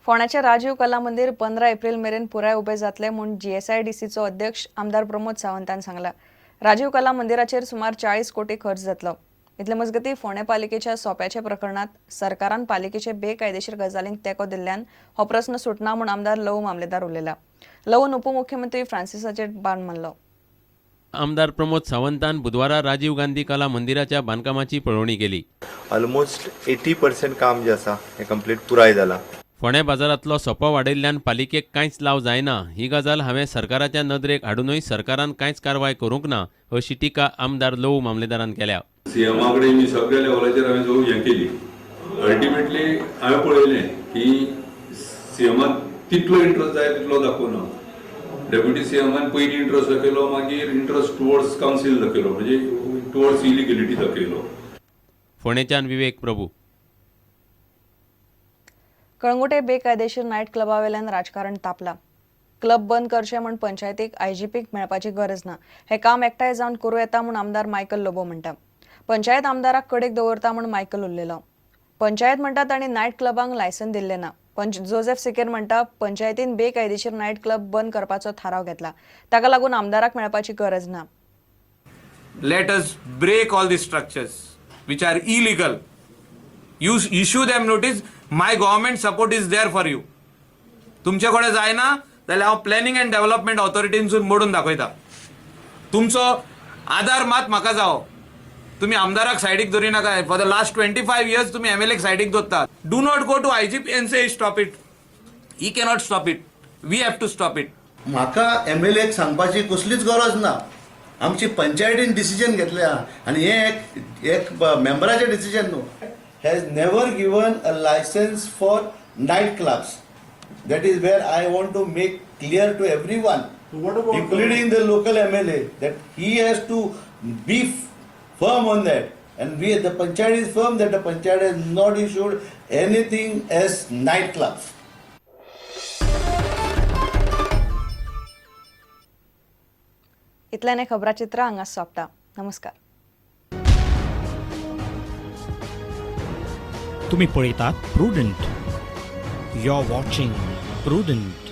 फोंड्याचे राजीव कला मंदिर 15 एप्रिल मेरेन पुराय उबे जातले म्हूण GSIDCचो अध्यक्ष आमदार प्रमोद सावंतान सांगला। राजीव कला मंदिराचेर सुमार 40 कोटी खर्च जातलो। इतले मजगती फोंडे पालिकेच्या सोप्याच्या प्रकरणात सरकारान पालिकेचे बेकायदेशीर गजालींक तेंको दिल्ल्यान हो प्रस्न सुटना म्हूण आमदार लव मामलेदार उलयला। लवन उपमुख्यमंत्री फ्रांसिसाचेर बाण मारलो। आमदार प्रमोद सावंतान बुधवारा राजीव गांधी कला मंदिराच्या बांदकामाची पळोवणी केली। ऑलमोस्ट 80% काम जे आसा हे कंप्लीट पुराय जाला। फोंडे बाजारांतलो सोपो वाडयल्ल्यान पालिकेक कांयच लाव जायना ही गजाल हांवें सरकाराच्या नदरेक हाडूनय सरकारान कांयच कारवाय करूंक ना अशी टिका आमदार लव मामलेदारान केल्या। सीएमा कडेन मी सगळ्या लेवलाचेर हांवें जो हें केली अल्टिमेटली हांवें पळयलें की सीएमान तितलो इंट्रस्ट जाय तितलो दाखोवना। डेप्युटी सीएमान पयलीं इंट्रस्ट दाखयलो, मागीर इंट्रस्ट टुवर्ड्स कावन्सील दाखयलो, म्हणजे टुवर्ड्स इलिगलिटी दाखयलो। फोंडेच्यान विवेक प्रभू। कळंगुटे बेकायदेशीर नायट क्लबा वेल्यान राजकारण तापला। क्लब बंद करचे म्हूण पंचायतीक IGPक मेळपाची गरज ना, हे काम एकठांय जावन करूं येता म्हूण आमदार मायकल लोबो म्हणटा। पंचायत आमदाराक कडेक दवरता म्हूण मायकल उलयलो। पंचायत म्हणटा तांणी नायट क्लबांक लायसन दिल्लें ना। जोसेफ सिकेर म्हणटा पंचायतीन बेकायदेशीर नायट क्लब बंद करपाचो थाराव घेतला, ताका लागून आमदाराक मेळपाची गरज ना। Let us break all the structures which are illegal. You issue them notice. My government support is there for you. तुमचे कडेन जायना जाल्यार हांव प्लॅनिंग एंड डेव्हलपमेंट ऑथॉरिटीनसून मोडून दाखयता। तुमचो आधार मात म्हाका जावो। तुम्ही आमदाराक सायडीक धरी नाका। फॉर द लास्ट 25 years तुम्ही MLAक सायडीक धरतात। Do not go to IGP and say stop it. He cannot stop it. We have to stop it. म्हाका MLAक सांगपाची कसलीच गरज ना। आमची पंचायतीन डिसिजन घेतल्या आणि हे एक मेंबराचे डिसिजन न्हू। has never given a license for night clubs. That is where I want to make clear to everyone, including the local MLA, that he has to be firm on that. And the panchayat is firm that the panchayat has not issued anything as night clubs. इतल्याने खबराचित्र हांगा सोंपता। नमस्कार। तुम्ही पळयतात Prudent. You are watching prudent.